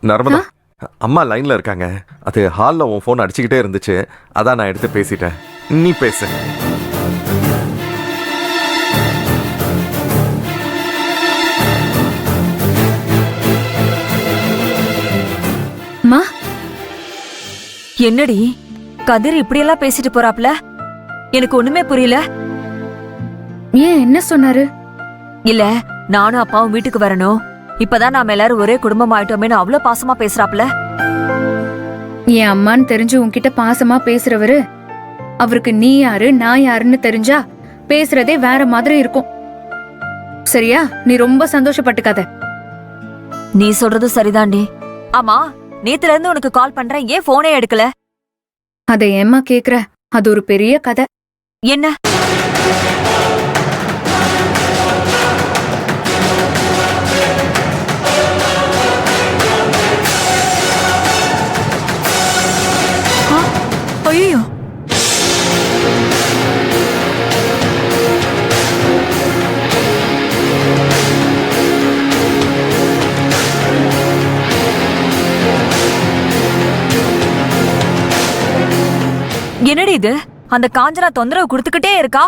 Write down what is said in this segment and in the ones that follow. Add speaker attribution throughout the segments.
Speaker 1: நர்மதா, அம்மா லைன்ல இருக்காங்க. அது ஹால்ல உன் போன் அடிச்சுக்கிட்டே இருந்துச்சு, அதான் நான் எடுத்து பேசிட்டேன். நீ பேசு.
Speaker 2: மா, என்னடி கதிர் இப்படியெல்லாம் பேசிட்டு போறாப்ல? எனக்கு ஒண்ணுமே புரியல.
Speaker 3: ஏன், என்ன சொன்னாரு?
Speaker 2: இல்ல, நானும் அப்பாவும் வீட்டுக்கு வரணும், இப்பதான் நாம எல்லாரும் ஒரே குடும்பம் ஆயிட்டோமேனு அவ்வளவு பாசமா பேசுறாப்ல.
Speaker 3: என் அம்மான்னு தெரிஞ்சு உன்கிட்ட பாசமா பேசுறவரு அவருக்கு நீ யாரு நான் யாருன்னு தெரிஞ்சா பேசுறதே வேற மாதிரி இருக்கும். சரியா? நீ ரொம்ப சந்தோஷப்பட்டுக்காத.
Speaker 2: நீ சொல்றது சரிதாண்டி. ஆமா, நேத்துல இருந்து உனக்கு கால் பண்றேன், ஏன் போனே எடுக்கல?
Speaker 3: அதை ஏம்மா கேக்குற? அது ஒரு பெரிய கதை.
Speaker 2: என்ன? ஐயோ, என்னடி இது? அந்த காஞ்சனா தொந்தரவு கொடுத்துக்கிட்டே இருக்கா.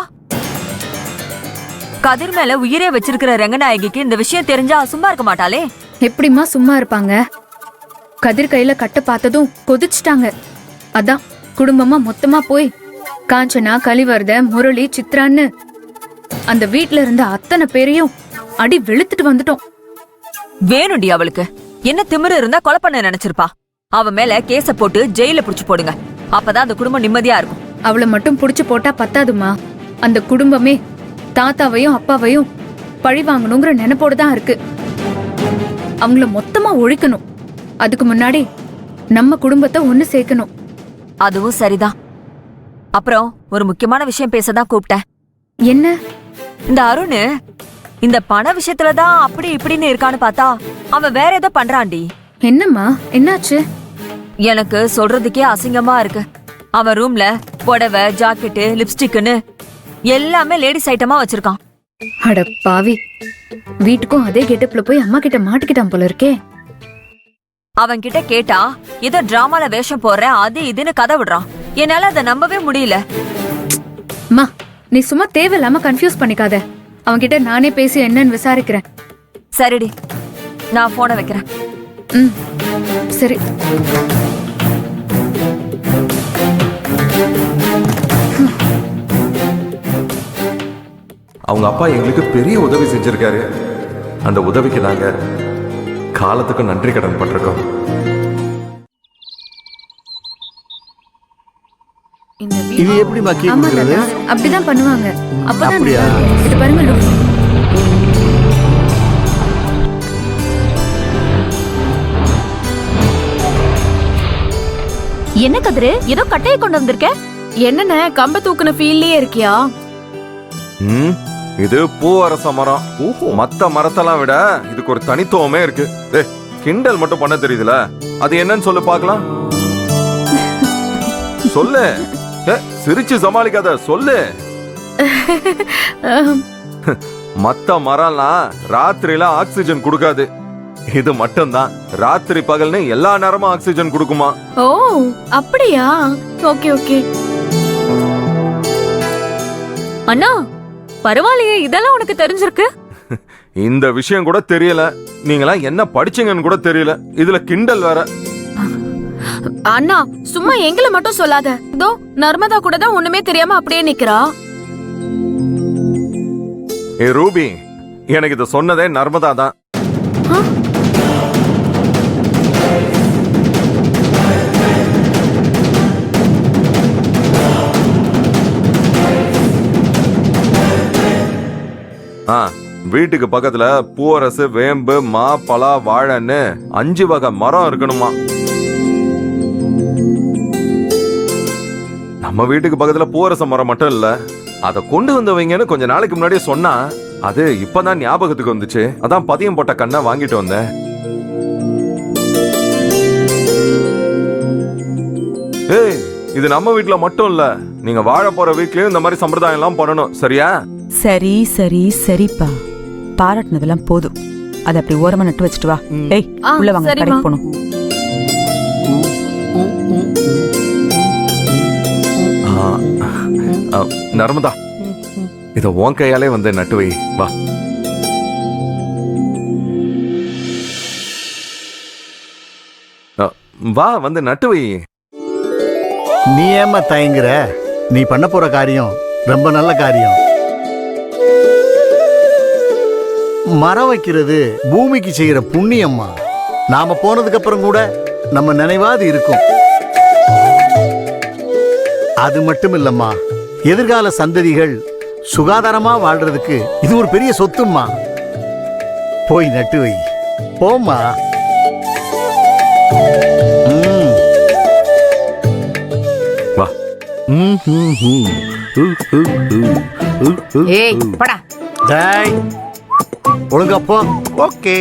Speaker 2: கதிர் மேல உயிரே வச்சிருக்கிற ரங்கநாயகிக்கு இந்த விஷயம் தெரிஞ்சா சும்மா இருக்க மாட்டாளே.
Speaker 3: எப்படிம்மா சும்மா இருப்பாங்க? கதிர் கையில கட்ட பார்த்ததும் கொதிச்சுட்டாங்க. அதான் குடும்பமா மொத்தமா போய் காஞ்சனா, கலிவர்த, முரளி, சித்ரான்னு அந்த வீட்ல இருந்த அத்தனை பேரையும் அடி வெளுத்துட்டு வந்துட்டோம்.
Speaker 2: வேணுண்டி அவளுக்கு என்ன திமிரு இருந்தா கொலை பண்ண நினைச்சிருப்பா. அவ மேல கேஸ போட்டு ஜெயில புடிச்சு போடுங்க, அப்பதான் அந்த குடும்பம் நிம்மதியா இருக்கும்.
Speaker 3: அவளை மட்டும் புடிச்சு போட்டா பத்தாதுமா, அந்த குடும்பமே தாத்தாவையும் அப்பாவையும் பழி வாங்கணுங்கிற நினைப்போடு தான் இருக்கு. அவங்கள மொத்தமா ஒழிக்கணும். அதுக்கு முன்னாடி நம்ம குடும்பத்தை ஒண்ணு சேர்க்கணும்.
Speaker 2: அதுவும் சரிதான். அப்புறம் ஒரு முக்கியமான விஷயம் பேசதான் கூப்பிட்டேன்.
Speaker 3: என்ன?
Speaker 2: இந்த அருண் இந்த பண விஷயத்துலதான் அப்படி இப்படின்னு இருக்கான்னு பார்த்தா அவன் வேற ஏதோ பண்றான்டி.
Speaker 3: என்னம்மா, என்னாச்சு?
Speaker 2: எனக்கு சொல்றதுக்கே அசிங்கமா இருக்கு. அவன் ரூம்ல புடவை, ஜாக்கெட்டு, லிப்ஸ்டிக்னு எல்லாமே லேடிஸ் ஐட்டமா வச்சிருக்கான்.
Speaker 3: அட பாவி, வீட்டுக்கும் அதே கெட்டப்ல போய் அம்மா கிட்ட மாட்டிக்கிட்டான் போல இருக்கே.
Speaker 2: அவன் கிட்ட கேட்டா ஏதோ டிராமால வேஷம் போடுறேன் அது இதுன்னு கதை விடுறான். என்னால அதை நம்பவே முடியல.
Speaker 3: அம்மா, நீ சும்மா தேவையில்லாம கன்ஃபியூஸ் பண்ணிக்காத. அவன்கிட்ட நானே பேசி என்னன்னு விசாரிக்கிறேன்.
Speaker 2: சரிடி, நான் போனை வைக்கிறேன்.
Speaker 3: ம், சரி.
Speaker 1: அவங்க அப்பா எங்களுக்கு பெரிய உதவி செஞ்சிருக்காரு. அந்த உதவிக்கு நாங்க காலத்துக்கு நன்றி கடன் பட்டிருக்கோம்.
Speaker 4: இது எப்படி பாக்கி
Speaker 3: ஆமா
Speaker 4: கொடுக்கிறது?
Speaker 3: தாத்தா, அப்படிதான் பண்ணுவாங்க. அப்பதான்
Speaker 4: அப்படியா?
Speaker 3: நல்லா இருக்கும். இது பாருங்க look.
Speaker 5: என்ன கதிரு, ஏதோ கட்டையை கொண்டு வந்திருக்க? என்னென்ன கம்ப தூக்குன ஃபீல்லயே இருக்கியா?
Speaker 1: இது பூவரச மரம். மத்த மரத்தெல்லாம் விட இதுக்கு ஒரு தனித்துவமே இருக்கு. கிண்டல் மட்டும் பண்ண தெரியுதுல, அது என்னன்னு சொல்லு பாக்கலாம். சொல்லு, சிரிச்சு சமாளிக்காத, சொல்லு. மத்த மரம்லாம் ராத்திரியில ஆக்சிஜன் கொடுக்காது, இது மட்டும்தான் ராத்திரி பகல்னு எல்லா நேரமும் ஆக்சிஜன் கொடுக்குமா.
Speaker 5: ஓ அப்படியா? Okay okay. அண்ணா பரவாயில்லையே, இதெல்லாம் உனக்கு தெரிஞ்சிருக்கு.
Speaker 1: இந்த விஷயம் கூட தெரியல. நீங்களாம் என்ன படிச்சீங்கன்னு கூட தெரியல, இதுல கிண்டல் வேற.
Speaker 5: அண்ணா சும்மா எங்களை மட்டும் சொல்லாத. இதோ நர்மதா கூட தான் ஒண்ணுமே தெரியாம அப்படியே நிக்கிறா.
Speaker 1: ஏ ரூபி, எனக்கு இத சொன்னதே நர்மதா தான். வீட்டுக்கு பக்கத்துல பூவரசு, வேம்பு, மா, பலா, வாழைன்னு 5 வகை மரம் இருக்கணுமா. நம்ம வீட்டுக்கு பக்கத்துல பூவரச மரம் மட்டும் இல்ல, அத கொண்டு வந்தவங்கன்னு கொஞ்ச நாளைக்கு முன்னாடியே சொன்னா, அது இப்பதான் ஞாபகத்துக்கு வந்துச்சு. அதான் பதியம் போட்ட கண்ணை வாங்கிட்டு வந்தேன். ஏய், இது நம்ம வீட்டுல மட்டும் இல்ல, நீங்க வாழ போற வீட்லயும் இந்த மாதிரி சம்பிரதாயம் எல்லாம் பண்ணணும், சரியா?
Speaker 6: சரி சரி சரிப்பா, பாராட்டினதெல்லாம் போதும். அதை அப்படி ஓரமா நட்டு வச்சுட்டு வா. ஏய்
Speaker 5: ஆ,
Speaker 6: உள்ள வாங்க,
Speaker 5: சரிம்மா.
Speaker 6: கடைக்கு போகணும்.
Speaker 1: நர்மதா, இத உன் கையாலே வந்து நட்டு வை. வா. வா, வந்து நட்டு வை.
Speaker 4: நீ ஏம்மா தயங்குற? நீ பண்ண போற காரியம் ரொம்ப நல்ல காரியம். மரம் வைக்கிறது பூமிக்கு செய்யற புண்ணியம்மா. நாம போனதுக்கு அப்புறம் கூட நம்ம நினைவாது இருக்கும். அது மட்டும் இல்லம்மா, எதிர்கால சந்ததிகள் சுகாதாரமா வாழ்றதுக்கு இது ஒரு பெரிய சொத்தும்மா. போய் நட்டு வை. போம்மா.
Speaker 1: வா.
Speaker 6: ஏய் படா.
Speaker 4: டேய், ஒழுங்கா போ. ஓகே.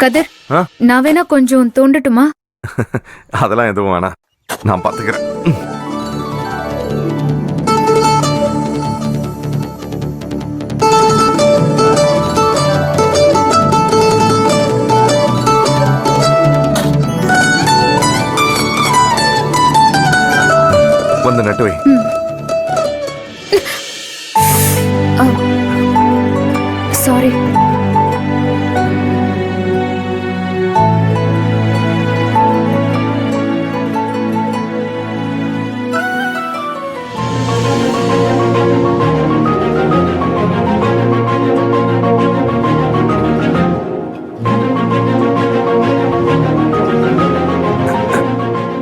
Speaker 3: கதிர்,
Speaker 1: ஆ?
Speaker 3: நான் வேணா கொஞ்சம் தோண்டட்டுமா?
Speaker 1: அதெல்லாம் எதுவும் வேணாம், நான் பாத்துக்கிறேன். வந்து நட்டு வை.
Speaker 3: சாரி.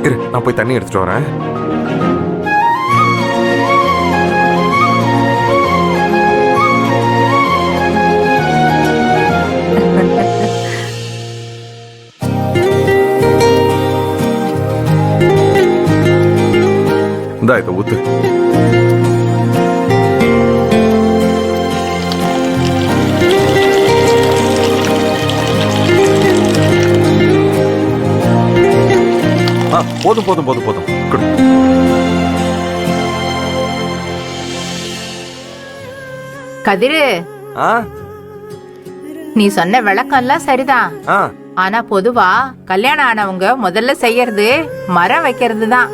Speaker 1: இரு, நான் போய் தண்ணி எடுத்துட்டு வரேன். இந்தா இதை ஊத்து. போதும் போதும் போதும் போதும். குடு.
Speaker 7: கதிரு,
Speaker 1: ஆ
Speaker 7: நீ சொன்ன விளக்கம் எல்லாம் சரிதான்.
Speaker 1: ஆ
Speaker 7: ஆனா பொதுவா கல்யாணம் ஆனவங்க முதல்ல செய்யறது மரம் வைக்கிறது தான்.